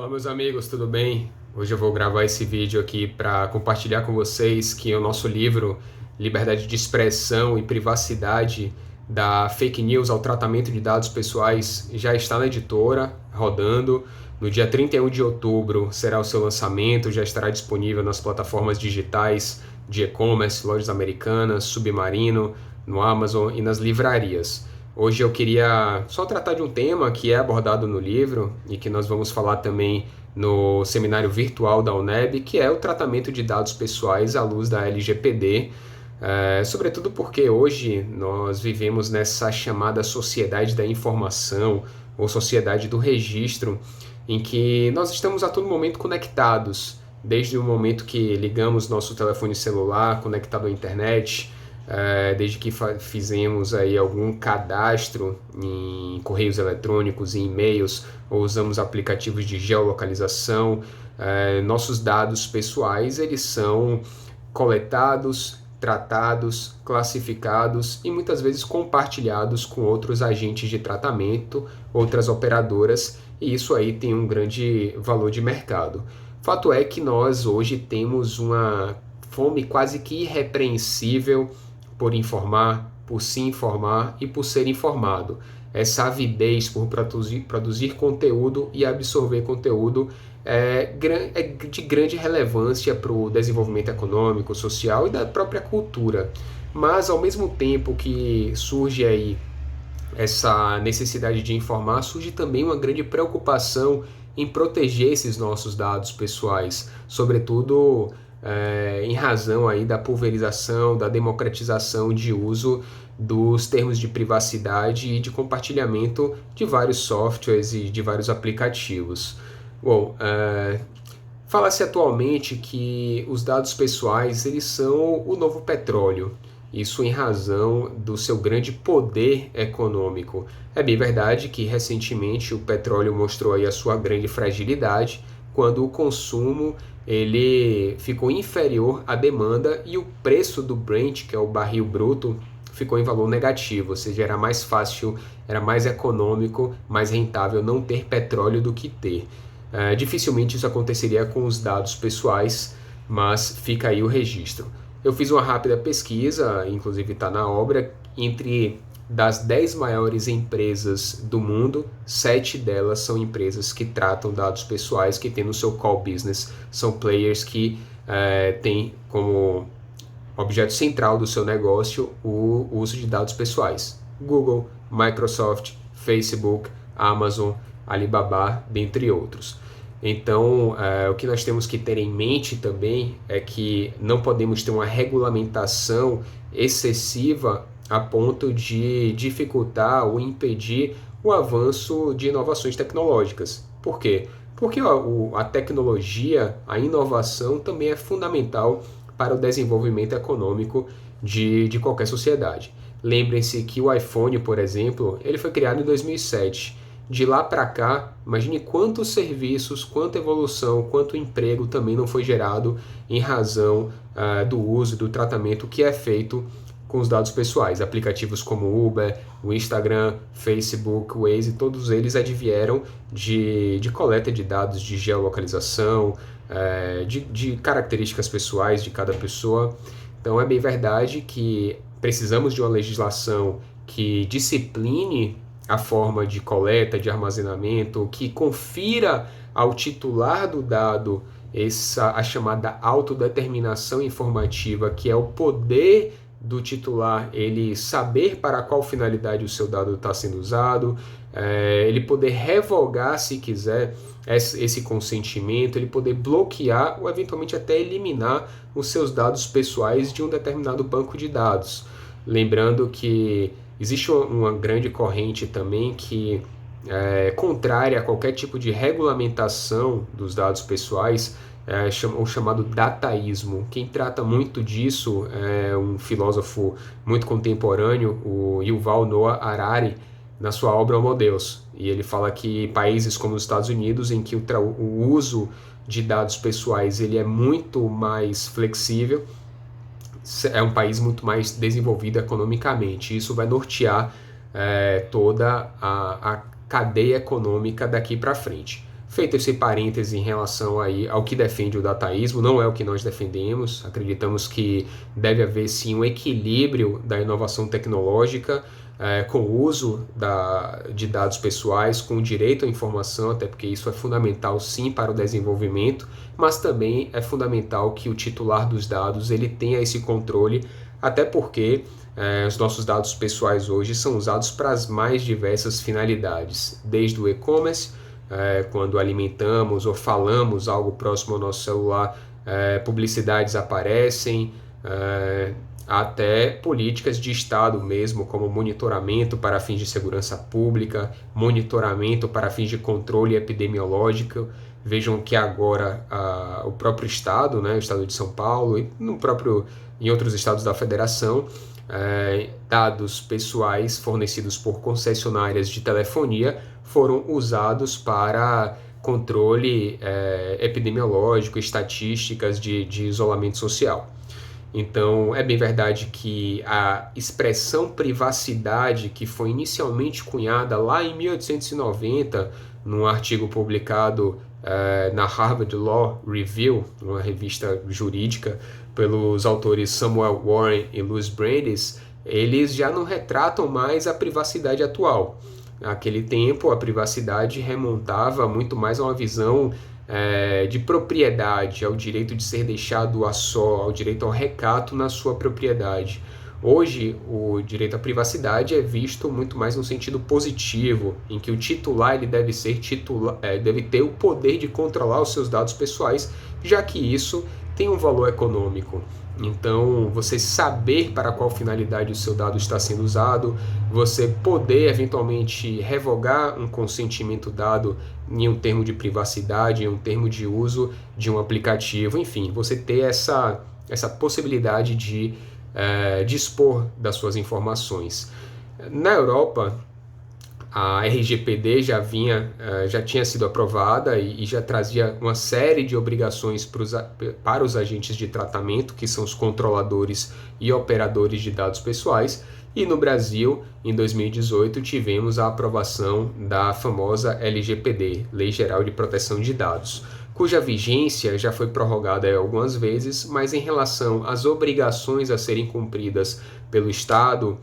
Fala, meus amigos, tudo bem? Hoje eu vou gravar esse vídeo aqui para compartilhar com vocês que o nosso livro Liberdade de Expressão e Privacidade, da Fake News ao Tratamento de Dados Pessoais, já está na editora, rodando. No dia 31 de outubro será o seu lançamento, já estará disponível nas plataformas digitais de e-commerce, lojas americanas, Submarino, no Amazon e nas livrarias. Hoje eu queria só tratar de um tema que é abordado no livro e que nós vamos falar também no seminário virtual da UNEB, que é o tratamento de dados pessoais à luz da LGPD, sobretudo porque hoje nós vivemos nessa chamada sociedade da informação ou sociedade do registro, em que nós estamos a todo momento conectados, desde o momento que ligamos nosso telefone celular conectado à internet, desde que fizemos aí algum cadastro em correios eletrônicos e e-mails, ou usamos aplicativos de geolocalização, nossos dados pessoais eles são coletados, tratados, classificados e muitas vezes compartilhados com outros agentes de tratamento, outras operadoras, e isso aí tem um grande valor de mercado. Fato é que nós hoje temos uma fome quase que irrepreensível por informar, por se informar e por ser informado. Essa avidez por produzir conteúdo e absorver conteúdo é de grande relevância para o desenvolvimento econômico, social e da própria cultura. Mas, ao mesmo tempo que surge aí essa necessidade de informar, surge também uma grande preocupação em proteger esses nossos dados pessoais, sobretudo em razão aí da pulverização, da democratização de uso dos termos de privacidade e de compartilhamento de vários softwares e de vários aplicativos. Bom, fala-se atualmente que os dados pessoais eles são o novo petróleo. Isso em razão do seu grande poder econômico. É bem verdade que recentemente o petróleo mostrou aí a sua grande fragilidade quando o consumo ele ficou inferior à demanda e o preço do Brent, que é o barril bruto, ficou em valor negativo, ou seja, era mais fácil, era mais econômico, mais rentável não ter petróleo do que ter. Dificilmente isso aconteceria com os dados pessoais, mas fica aí o registro. Eu fiz uma rápida pesquisa, inclusive está na obra, entre das 10 maiores empresas do mundo, 7 delas são empresas que tratam dados pessoais, que têm no seu core business, são players que têm como objeto central do seu negócio o uso de dados pessoais. Google, Microsoft, Facebook, Amazon, Alibaba, dentre outros. Então, o que nós temos que ter em mente também é que não podemos ter uma regulamentação excessiva a ponto de dificultar ou impedir o avanço de inovações tecnológicas. Por quê? Porque a tecnologia, a inovação também é fundamental para o desenvolvimento econômico de qualquer sociedade. Lembrem-se que o iPhone, por exemplo, ele foi criado em 2007. De lá para cá, imagine quantos serviços, quanta evolução, quanto emprego também não foi gerado em razão do uso, do tratamento que é feito com os dados pessoais. Aplicativos como Uber, o Instagram, Facebook, Waze, todos eles advieram de coleta de dados de geolocalização, de características pessoais de cada pessoa. Então é bem verdade que precisamos de uma legislação que discipline a forma de coleta, de armazenamento, que confira ao titular do dado a chamada autodeterminação informativa, que é o poder do titular ele saber para qual finalidade o seu dado está sendo usado, ele poder revogar, se quiser, esse consentimento, ele poder bloquear ou eventualmente até eliminar os seus dados pessoais de um determinado banco de dados. Lembrando que existe uma grande corrente também que é contrária a qualquer tipo de regulamentação dos dados pessoais, o chamado dataísmo. Quem trata muito disso é um filósofo muito contemporâneo, o Yuval Noah Harari, na sua obra Homo Deus. E ele fala que países como os Estados Unidos, em que o uso de dados pessoais ele é muito mais flexível, é um país muito mais desenvolvido economicamente. Isso vai nortear toda a cadeia econômica daqui para frente. Feito esse parêntese em relação aí ao que defende o dataísmo, não é o que nós defendemos. Acreditamos que deve haver sim um equilíbrio da inovação tecnológica com o uso de dados pessoais, com o direito à informação, até porque isso é fundamental sim para o desenvolvimento, mas também é fundamental que o titular dos dados ele tenha esse controle, até porque os nossos dados pessoais hoje são usados para as mais diversas finalidades, desde o e-commerce, quando alimentamos ou falamos algo próximo ao nosso celular, publicidades aparecem, até políticas de Estado mesmo, como monitoramento para fins de segurança pública, monitoramento para fins de controle epidemiológico. Vejam que agora o próprio Estado, né, o Estado de São Paulo e em outros estados da Federação, dados pessoais fornecidos por concessionárias de telefonia foram usados para controle epidemiológico, estatísticas de isolamento social. Então, é bem verdade que a expressão privacidade, que foi inicialmente cunhada lá em 1890, num artigo publicado na Harvard Law Review, uma revista jurídica, pelos autores Samuel Warren e Louis Brandeis, eles já não retratam mais a privacidade atual. Naquele tempo, a privacidade remontava muito mais a uma visão de propriedade, ao direito de ser deixado a só, ao direito ao recato na sua propriedade. Hoje, o direito à privacidade é visto muito mais no sentido positivo, em que o titular ele deve ter o poder de controlar os seus dados pessoais, já que isso tem um valor econômico. Então, você saber para qual finalidade o seu dado está sendo usado, você poder eventualmente revogar um consentimento dado em um termo de privacidade, em um termo de uso de um aplicativo, enfim, você ter essa possibilidade de dispor das suas informações. Na Europa, a RGPD já tinha sido aprovada e já trazia uma série de obrigações para os agentes de tratamento, que são os controladores e operadores de dados pessoais. E no Brasil, em 2018, tivemos a aprovação da famosa LGPD, Lei Geral de Proteção de Dados, cuja vigência já foi prorrogada algumas vezes, mas em relação às obrigações a serem cumpridas pelo Estado,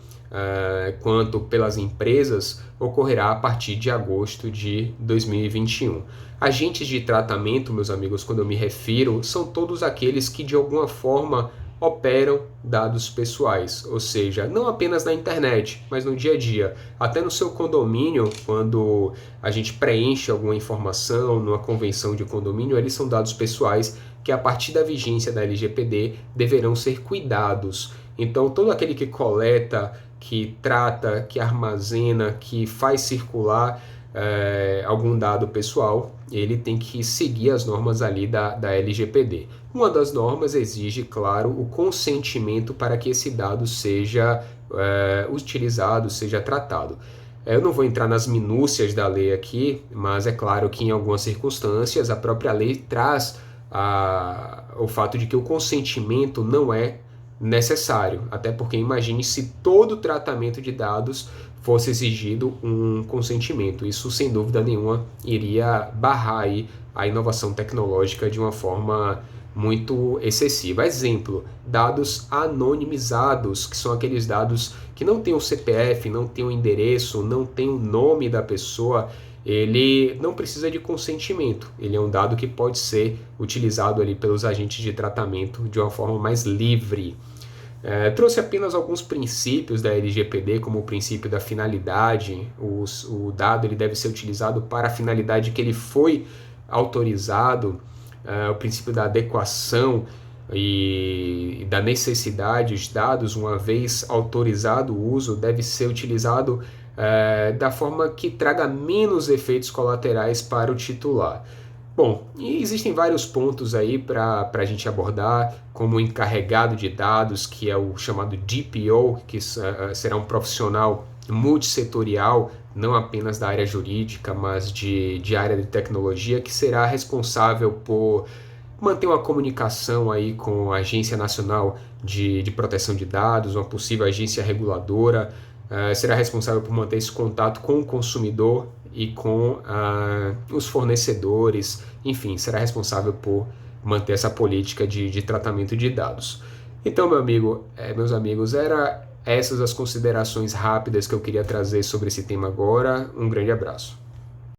quanto pelas empresas, ocorrerá a partir de agosto de 2021. Agentes de tratamento, meus amigos, quando eu me refiro, são todos aqueles que de alguma forma operam dados pessoais, ou seja, não apenas na internet, mas no dia a dia, até no seu condomínio, quando a gente preenche alguma informação numa convenção de condomínio, eles são dados pessoais que a partir da vigência da LGPD deverão ser cuidados. Então, todo aquele que coleta, que trata, que armazena, que faz circular algum dado pessoal, ele tem que seguir as normas ali da LGPD. Uma das normas exige, claro, o consentimento para que esse dado seja utilizado, seja tratado. Eu não vou entrar nas minúcias da lei aqui, mas é claro que em algumas circunstâncias a própria lei traz o fato de que o consentimento não é necessário, até porque imagine se todo tratamento de dados fosse exigido um consentimento. Isso, sem dúvida nenhuma, iria barrar aí a inovação tecnológica de uma forma muito excessiva. Exemplo, dados anonimizados, que são aqueles dados que não têm o CPF, não têm o endereço, não têm o nome da pessoa. Ele não precisa de consentimento, ele é um dado que pode ser utilizado ali pelos agentes de tratamento de uma forma mais livre. Trouxe apenas alguns princípios da LGPD, como o princípio da finalidade. O dado ele deve ser utilizado para a finalidade que ele foi autorizado, o princípio da adequação e da necessidade. Os dados, uma vez autorizado o uso, deve ser utilizado da forma que traga menos efeitos colaterais para o titular. Bom, e existem vários pontos aí para a gente abordar, como o encarregado de dados, que é o chamado DPO, que será um profissional multissetorial, não apenas da área jurídica, mas de área de tecnologia, que será responsável por manter uma comunicação aí com a Agência Nacional de Proteção de Dados, uma possível agência reguladora, será responsável por manter esse contato com o consumidor e com os fornecedores, enfim, será responsável por manter essa política de tratamento de dados. Então, meus amigos, essas as considerações rápidas que eu queria trazer sobre esse tema agora. Um grande abraço.